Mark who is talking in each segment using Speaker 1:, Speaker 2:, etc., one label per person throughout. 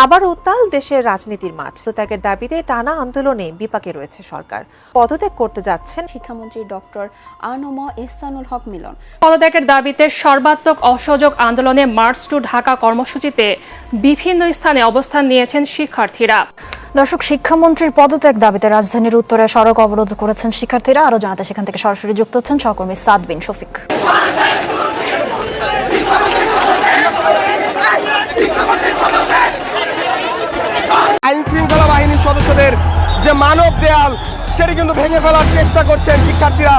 Speaker 1: আবার উত্তাল দেশের রাজনীতির মাঠ। পদত্যাগের দাবিতে টানা আন্দোলনে বিপাকে রয়েছে সরকার। পদত্যাগ করতে যাচ্ছেন
Speaker 2: শিক্ষামন্ত্রী ডক্টর আ.ন.ম এহসানুল হক মিলন।
Speaker 3: পদত্যাগের দাবিতে সর্বাত্মক অসহযোগ আন্দোলনে মার্চ টু ঢাকা কর্মসূচিতে বিভিন্ন স্থানে অবস্থান নিয়েছেন শিক্ষার্থীরা।
Speaker 4: দর্শক, শিক্ষামন্ত্রীর পদত্যাগ দাবিতে রাজধানীর উত্তরে সড়ক অবরোধ করেছেন শিক্ষার্থীরা। আরো জানাতে সেখান থেকে সরাসরি যুক্ত হচ্ছেন সহকর্মী সাদ বিন শফিক।
Speaker 5: আইন শৃঙ্খলা বাহিনীর সদস্যদের যে মানব দেয়াল সেটি কিন্তু ভেঙে ফেলার চেষ্টা করছেন শিক্ষার্থীরা।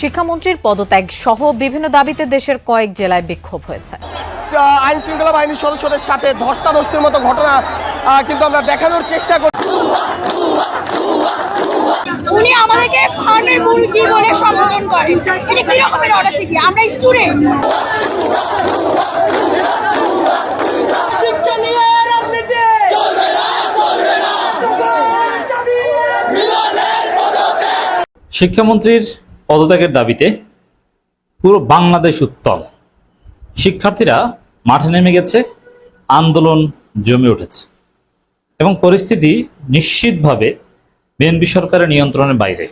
Speaker 6: শিক্ষামন্ত্রীর পদত্যাগ সহ বিভিন্ন দাবিতে দেশের কয়েক জেলায় বিক্ষোভ হয়েছে।
Speaker 5: আইন শৃঙ্খলা বাহিনীর সদস্যদের সাথে ধস্তাধস্তির মতো ঘটনা কিন্তু আমরা দেখানোর চেষ্টা করছি।
Speaker 7: উনি আমাদেরকে ফার্মের মুরগি বলে সম্বোধন করেন। এটা কি রকমের অডাসিটি? আমরা স্টুডেন্ট।
Speaker 8: শিক্ষামন্ত্রীর পদত্যাগের দাবিতে পুরো বাংলাদেশ উত্তাল। শিক্ষার্থীরা মাঠে নেমে গেছে, আন্দোলন জমে উঠেছে এবং পরিস্থিতি নিশ্চিতভাবে বিএনপি সরকারের নিয়ন্ত্রণের বাইরে।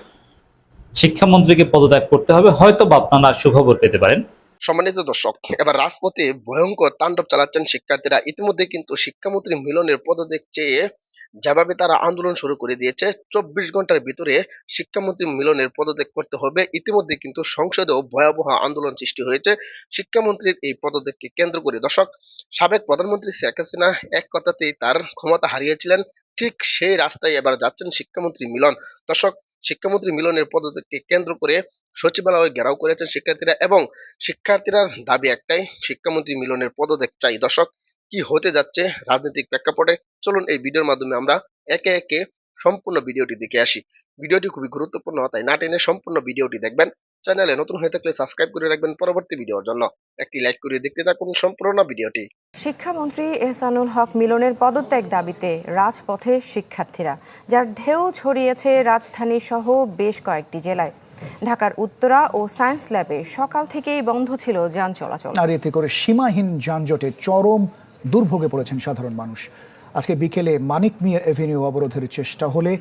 Speaker 8: শিক্ষামন্ত্রীকে পদত্যাগ করতে হবে, হয়তো বা আপনারা সুখবর পেতে পারেন।
Speaker 9: সম্মানিত দর্শক, এবার রাজপথে ভয়ঙ্কর তাণ্ডব চালাচ্ছেন শিক্ষার্থীরা। ইতিমধ্যে কিন্তু শিক্ষামন্ত্রী মিলনের পদত্যাগ চেয়ে যেভাবে তারা আন্দোলন শুরু করে দিয়েছে, 24 ঘন্টার ভিতরে শিক্ষামন্ত্রী মিলনের পদত্যাগ করতে হবে। ইতিমধ্যে কিন্তু সংসদেও ভয়াবহ আন্দোলন সৃষ্টি হয়েছে শিক্ষামন্ত্রীর এই পদত্যাগকে কেন্দ্র করে। দর্শক, সাবেক প্রধানমন্ত্রী শেখ হাসিনা এক কথাতেই তার ক্ষমতা হারিয়েছিলেন, ঠিক সেই রাস্তায় এবার যাচ্ছেন শিক্ষামন্ত্রী মিলন। দর্শক, শিক্ষামন্ত্রী মিলনের পদত্যাগকে কেন্দ্র করে সচিবালয় ঘেরাও করেছেন শিক্ষার্থীরা এবং শিক্ষার্থীরা দাবি একটাই, শিক্ষামন্ত্রী মিলনের পদত্যাগ চাই। দর্শক, কি হতে যাচ্ছে রাজনৈতিক প্রেক্ষাপটে, চলুন এই ভিডিওর মাধ্যমে আমরা একে একে সম্পূর্ণ ভিডিওটি দেখে আসি। ভিডিওটি খুবই গুরুত্বপূর্ণ, তাই না টেনে সম্পূর্ণ ভিডিওটি দেখবেন। চ্যানেলে নতুন হয়ে থাকলে সাবস্ক্রাইব করে রাখবেন পরবর্তী ভিডিওর জন্য। একটি লাইক করে দেখতে থাকুন সম্পূর্ণ ভিডিওটি।
Speaker 1: শিক্ষামন্ত্রী এহসানুল হক মিলনের পদত্যাগ দাবিতে রাজপথে শিক্ষার্থীরা, যার ঢেউ ছড়িয়েছে রাজধানী সহ বেশ কয়েকটি জেলায়। ঢাকার উত্তরা ও সায়েন্স ল্যাবে সকাল থেকেই বন্ধ ছিল যান চলাচল।
Speaker 10: আর এতে করে সীমাহীন যানজটে চরম দুর্ভোগে পড়েছেন সাধারণ মানুষ। আজকে বিকেলে মানিক মিয়া এভিনিউ অবরোধের চেষ্টা হলে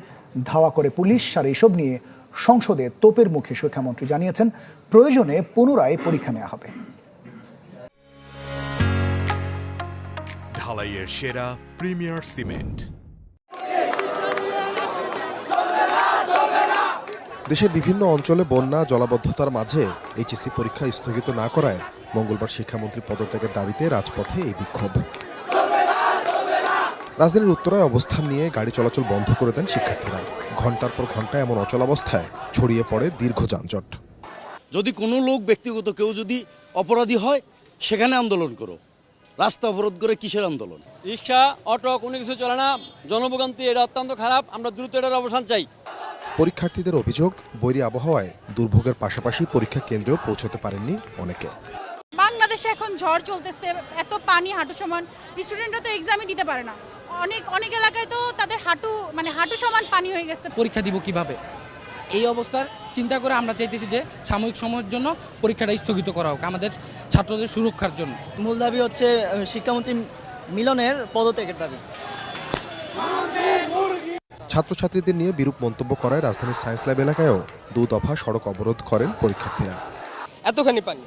Speaker 10: ধাওয়া করে পুলিশ। আর এসব নিয়ে সংসদে তোপের মুখে শিক্ষামন্ত্রী জানিয়েছেন, প্রয়োজনে পুনরায় পরীক্ষা নেওয়া হবে।
Speaker 11: ঢালাইয়ের সেরা প্রিমিয়ার সিমেন্ট।
Speaker 12: দেশের বিভিন্ন অঞ্চলে বন্যা জলাবদ্ধতার মাঝে এইচএসসি পরীক্ষা স্থগিত না করায় মঙ্গলবার শিক্ষামন্ত্রী পদত্যাগের দাবিতে রাজপথে এই বিক্ষোভ। রাজধানীর উত্তরায় অবস্থান নিয়ে গাড়ি চলাচল বন্ধ করে দেন শিক্ষার্থীরা। ঘন্টার পর ঘন্টা এমন অচলাবস্থায় ছড়িয়ে পড়ে দীর্ঘ যানজট।
Speaker 13: যদি কোনো লোক ব্যক্তিগত কেউ যদি অপরাধী হয়, সেখানে আন্দোলন করো, রাস্তা অবরোধ করে কিসের আন্দোলন?
Speaker 14: রিক্সা, অটো কোনো কিছু চলে না, জনভোগান্তি এটা অত্যন্ত খারাপ। আমরা দ্রুত এটার অবসান চাই।
Speaker 12: পরীক্ষার্থীদের অভিযোগ, বৈরী আবহাওয়ায় দুর্ভোগের পাশাপাশি পরীক্ষা কেন্দ্রেও পৌঁছতে পারেননি অনেকে।
Speaker 7: বাংলাদেশে এখন ঝড় চলতেছে, এত পানি হাঁটু সমান, স্টুডেন্টরা তো এক্সামই দিতে পারে না। অনেক এলাকায় তো তাদের হাঁটু সমান পানি হয়ে গেছে।
Speaker 15: পরীক্ষা দিব কিভাবে? এই অবস্থার চিন্তা করে আমরা চাইতেছি যে সাময়িক সময়ের জন্য পরীক্ষাটা স্থগিত করা হোক, আমাদের ছাত্রদের সুরক্ষার জন্য।
Speaker 14: মূল দাবি হচ্ছে শিক্ষামন্ত্রী মিলনের পদত্যাগের দাবি।
Speaker 12: ছাত্রছাত্রীদের নিয়ে বিরূপ মন্তব্য করায় রাজধানীর সায়েন্স ল্যাব এলাকায়ও 2 দফা সড়ক অবরোধ করেন পরীক্ষার্থীরা।
Speaker 14: এতখানি পানি,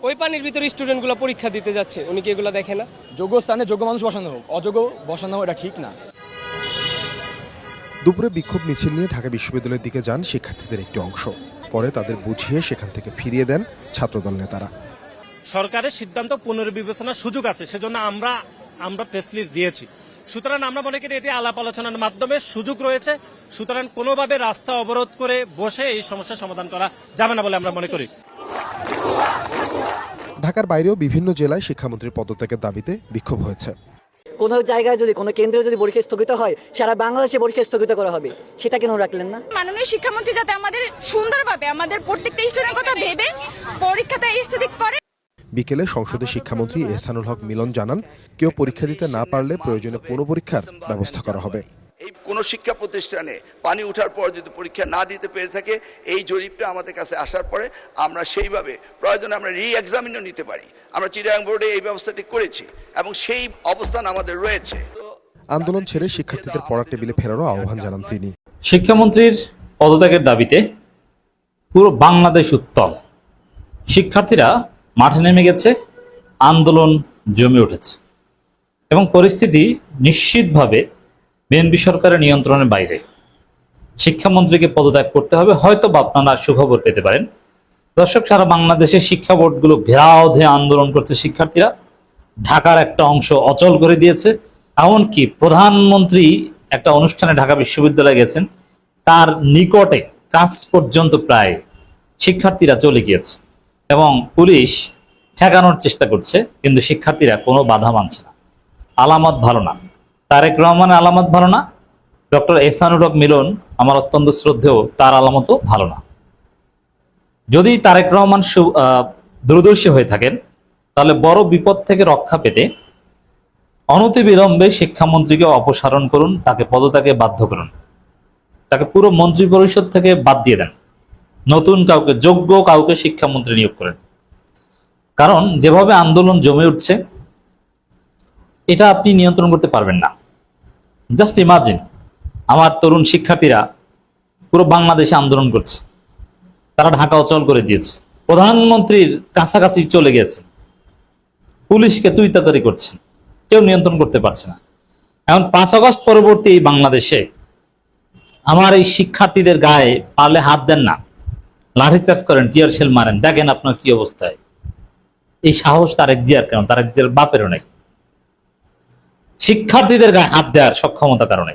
Speaker 14: ওই পানির ভিতরে স্টুডেন্টগুলো পরীক্ষা দিতে যাচ্ছে, উনি কি এগুলো দেখে না?
Speaker 13: যোগ্য স্থানে যোগ্য মানুষ বসানো হোক, অযোগ্য বসানো এটা ঠিক না।
Speaker 12: দুপুরে বিক্ষোভ মিছিল নিয়ে ঢাকা বিশ্ববিদ্যালয়ের দিকে যান শিক্ষার্থীদের একটি অংশ। পরে তাদের বুঝিয়ে সেখান থেকে ফিরিয়ে দেন ছাত্রদল নেতারা।
Speaker 16: সরকারের সিদ্ধান্ত পুনর্বিবেচনার সুযোগ আছে, সেজন্য আমরা প্রেস রিলিজ দিয়েছি। সুতরাং আমরা মনে করি এটি আলাপ আলোচনার মাধ্যমে সুযোগ রয়েছে। সুতরাং কোনোভাবে রাস্তা অবরোধ করে বসে এই সমস্যার সমাধান করা যাবে না বলে আমরা মনে করি।
Speaker 12: ঢাকার বাইরেও বিভিন্ন জেলায় শিক্ষামন্ত্রীর পদত্যাগের দাবিতে বিক্ষোভ হয়েছে।
Speaker 14: কোনো জায়গায় যদি কোনো কেন্দ্রে যদি পরীক্ষা স্থগিত হয়, সারা বাংলাদেশে পরীক্ষা স্থগিত করা হবে, সেটা কেন রাখলেন না?
Speaker 7: মাননীয় শিক্ষামন্ত্রী যাতে আমাদের সুন্দরভাবে আমাদের প্রত্যেকটা স্টুডেন্টের কথা ভেবে পরীক্ষাটা স্থগিত করে।
Speaker 12: বিকেলে সংসদে শিক্ষামন্ত্রী এহসানুল হক মিলন জানান, কেউ পরীক্ষা দিতে না পারলে প্রয়োজনে পুনঃপরীক্ষার ব্যবস্থা করা হবে।
Speaker 17: কোনো শিক্ষা প্রতিষ্ঠানে পানি ওঠার পর যদি পরীক্ষা না দিতে পেরে থাকে, এই জরিপটা আমাদের কাছে আসার পরে আমরা সেইভাবে প্রয়োজনে আমরা রি-এক্সামিনও নিতে পারি। আমরা চিটাগাং বোর্ডে এই ব্যবস্থাটি করেছি এবং সেই অবস্থান আমাদের রয়েছে।
Speaker 12: আন্দোলন ছেড়ে শিক্ষার্থীদের পড়ার টেবিলে ফেরারও আহ্বান জানান তিনি।
Speaker 8: শিক্ষামন্ত্রীর পদত্যাগের দাবিতে পুরো বাংলাদেশ উত্তাল। শিক্ষার্থীরা মাঠে নেমে গেছে, আন্দোলন জমে উঠেছে এবং পরিস্থিতি নিশ্চিতভাবে বিএনপি সরকারের নিয়ন্ত্রণের বাইরে। শিক্ষামন্ত্রীকে পদত্যাগ করতে হবে, হয়তো বা আপনারা সুখবর পেতে পারেন। দর্শক, সারা বাংলাদেশের শিক্ষা বোর্ডগুলো ঘেরাও ধরে আন্দোলন করছে শিক্ষার্থীরা। ঢাকার একটা অংশ অচল করে দিয়েছে, এমনকি প্রধানমন্ত্রী একটা অনুষ্ঠানে ঢাকা বিশ্ববিদ্যালয়ে গেছেন, তার নিকটে কাজ পর্যন্ত প্রায় শিক্ষার্থীরা চলে গিয়েছে এবং পুলিশ ঠেকানোর চেষ্টা করছে, কিন্তু শিক্ষার্থীরা কোনো বাধা মানছে না। আলামত ভালো না, তারেক রহমানের আলামত ভালো না, ডক্টর এহসানুল হক মিলন আমার অত্যন্ত শ্রদ্ধেয়, তার আলামতও ভালো না। যদি তারেক রহমান দূরদর্শী হয়ে থাকেন, তাহলে বড় বিপদ থেকে রক্ষা পেতে অনতিবিলম্বে শিক্ষামন্ত্রীকে অপসারণ করুন, তাকে পদত্যাগে বাধ্য করুন, তাকে পুরো মন্ত্রী পরিষদ থেকে বাদ দিয়ে দেন, নতুন কাউকে, যোগ্য কাউকে শিক্ষামন্ত্রী নিয়োগ করেন। কারণ যেভাবে আন্দোলন জমে উঠছে, এটা আপনি নিয়ন্ত্রণ করতে পারবেন না। জাস্ট ইমাজিন, আমার তরুণ শিক্ষার্থীরা পুরো বাংলাদেশে আন্দোলন করছে, তারা ঢাকা অচল করে দিয়েছে, প্রধানমন্ত্রীর কাছাকাছি চলে গেছে, পুলিশকে তুইতাকারি করছে, কেউ নিয়ন্ত্রণ করতে পারছে না। এখন 5 আগস্ট পরবর্তী এই বাংলাদেশে আমার এই শিক্ষার্থীদের গায়ে পারলে হাত দেন না, লাঠিচার্জ করেন, টিয়ার শেল মারেন, দেখেন আপনার কি অবস্থায়। এই সাহস তারেক জিয়ার কেন? তারেক জিয়ার বাপেরও নাই। শিক্ষার্থীদের গায়ে হাত দেওয়ার সক্ষমতা কারণে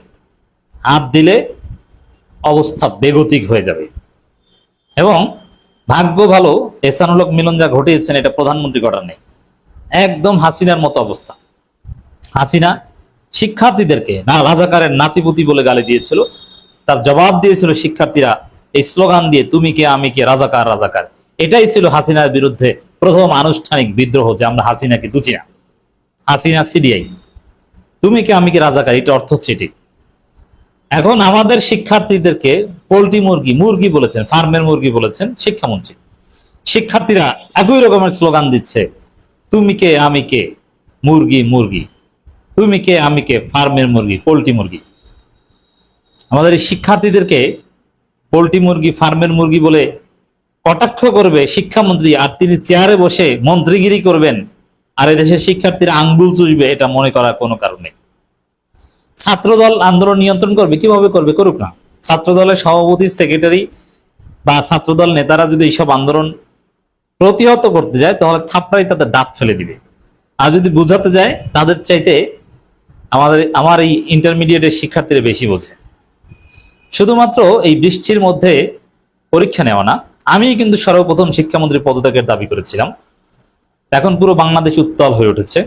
Speaker 8: হাত দিলে অবস্থা বেগতিক হয়ে যাবে। এবং ভাগ্য ভালো, এহসানুল হক মিলন যা ঘটিয়েছেন এটা প্রধানমন্ত্রী ঘটার নেই, একদম হাসিনার মতো অবস্থা। হাসিনা শিক্ষার্থীদেরকে না রাজাকারের নাতিপুতি বলে গালি দিয়েছিল, তার জবাব দিয়েছিল শিক্ষার্থীরা এই স্লোগান দিয়ে, তুমি কে আমি কে, রাজাকার রাজাকার। এটাই ছিল হাসিনার বিরুদ্ধে প্রথম আনুষ্ঠানিক বিদ্রোহ, যে আমরা হাসিনাকে দুচি না, হাসিনা সিডিআই, তুমি কে আমি কে রাজাকার, এটা অর্থ হচ্ছে এটি। এখন আমাদের শিক্ষার্থীদেরকে পোল্ট্রি মুরগি বলেছেন, ফার্মের মুরগি বলেছেন শিক্ষামন্ত্রী। শিক্ষার্থীরা একই রকমের স্লোগান দিচ্ছে, তুমি কে আমি কে, মুরগি, তুমি কে আমি কে, ফার্মের মুরগি, পোল্ট্রি মুরগি। আমাদের এই শিক্ষার্থীদেরকে পোল্ট্রি মুরগি, ফার্মের মুরগি বলে কটাক্ষ করবে শিক্ষামন্ত্রী, আর তিনি চেয়ারে বসে মন্ত্রীগিরি করবেন, আর এদেশের শিক্ষার্থীরা আঙ্গুল চুষবে, এটা মনে করার কোনো কারণে। ছাত্রদল আন্দোলন নিয়ন্ত্রণ করবে, কিভাবে করবে? করুক না। ছাত্রদলের সভাপতি, সেক্রেটারি বা ছাত্রদল নেতারা যদি এইসব আন্দোলন প্রতিহত করতে যায়, তাহলে থাপড়াই তাদের দাঁত ফেলে দিবে। আর যদি বুঝাতে যায়, তাদের চাইতে আমার এই ইন্টারমিডিয়েটের শিক্ষার্থীরা বেশি বোঝে। শুধুমাত্র এই বৃষ্টির মধ্যে পরীক্ষা নেওয়া না, আমি কিন্তু সর্বপ্রথম শিক্ষামন্ত্রীর পদত্যাগের দাবি করেছিলাম। এখন পুরো বাংলাদেশ উত্তাল হয়ে উঠেছে।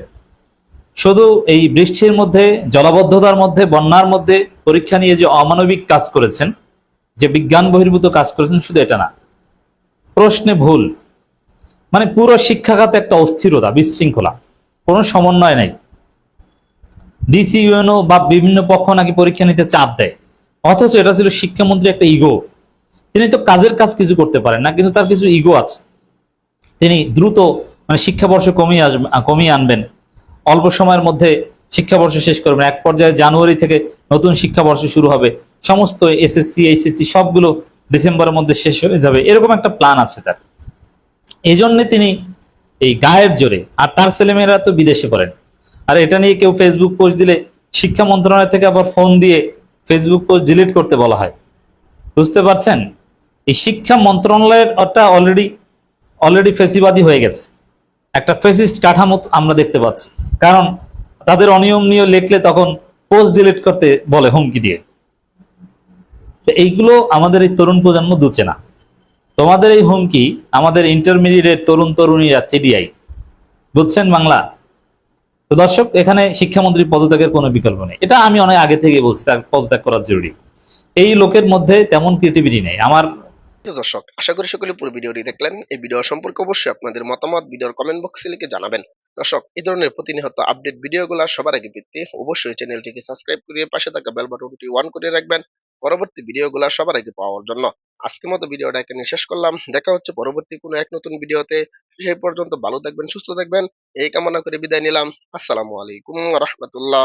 Speaker 8: শুধু এই বৃষ্টির মধ্যে, জলাবদ্ধতার মধ্যে, বন্যার মধ্যে পরীক্ষা নিয়ে যে অমানবিক কাজ করেছেন, যে বিজ্ঞান বহির্ভূত কাজ করেছেন, শুধু এটা না, প্রশ্নে ভুল, মানে পুরো শিক্ষা খাতে একটা অস্থিরতা, বিশৃঙ্খলা, কোনো সমন্বয় নাই। ডিসি, ইউএনও বা বিভিন্ন পক্ষ নাকি পরীক্ষা নিতে চাপ দেয়, অথচ এটা ছিল শিক্ষামন্ত্রী একটা ইগো। তিনি তো কাজের কাজ কিছু করতে পারেন না, কিন্তু তার কিছু ইগো আছে। তিনি দ্রুত মানে শিক্ষাবর্ষ কমিয়ে আনবেন, অল্প সময়ের মধ্যে শিক্ষাবর্ষ শেষ করবেন, এক পর্যায়ে জানুয়ারি থেকে নতুন শিক্ষাবর্ষ শুরু হবে, সমস্ত এসএসসি এইচএসসি সবগুলো ডিসেম্বরের মধ্যে শেষ হয়ে যাবে, এরকম একটা প্ল্যান আছে তার। এই জন্য তিনি এই গায়ের জোরে, আর তার ছেলেমেয়েরা তো বিদেশে পড়েন, আর এটা নিয়ে কেউ ফেসবুক পোস্ট দিলে শিক্ষা মন্ত্রণালয় থেকে আবার ফোন দিয়ে ফেসবুক পোস্ট ডিলিট করতে বলা হয়। বুঝতে পারছেন, এই শিক্ষা মন্ত্রণালয়ের অলরেডি ফেসিবাদী হয়ে গেছে, একটা ফেসিস্ট কাঠামো আমরা দেখতে পাচ্ছি। কারণ তাদের অনিয়ম নিয়ে লিখলে তখন পোস্ট ডিলিট করতে বলে হুমকি দিয়ে। এইগুলো আমাদের এই তরুণ প্রজন্ম দুচে না। তোমাদের এই হুমকি আমাদের ইন্টারমিডিয়েট তরুণ তরুণীরা সিডিআই, বুঝছেন বাংলা? তো দর্শক, এখানে শিক্ষামন্ত্রীর পদত্যাগের কোনো বিকল্প নেই, এটা আমি অনেক আগে থেকে বলছি, তার পদত্যাগ করা জরুরি। এই লোকের মধ্যে তেমন ক্রিয়েটিভিটি নেই।
Speaker 9: দর্শক, আশা করি সকলে পুরো ভিডিওটি দেখলেন। এই ভিডিও সম্পর্কে অবশ্যই আপনাদের মতামত ভিডিওর কমেন্ট বক্সে লিখে জানাবেন। দর্শক, এই ধরনের প্রতিনিয়ত আপডেট ভিডিওগুলো সবার আগে পেতে অবশ্যই চ্যানেলটিকে সাবস্ক্রাইব করে পাশে থাকা বেল বাটনটি অন করে রাখবেন পরবর্তী ভিডিওগুলো সবার আগে পাওয়ার জন্য। আজকের মতো ভিডিওটা এখানে শেষ করলাম। দেখা হচ্ছে পরবর্তী কোনো এক নতুন ভিডিওতে। সেই পর্যন্ত ভালো থাকবেন, সুস্থ থাকবেন এই কামনা করে বিদায় নিলাম। আসসালামু আলাইকুম ওয়া রাহমাতুল্লাহ।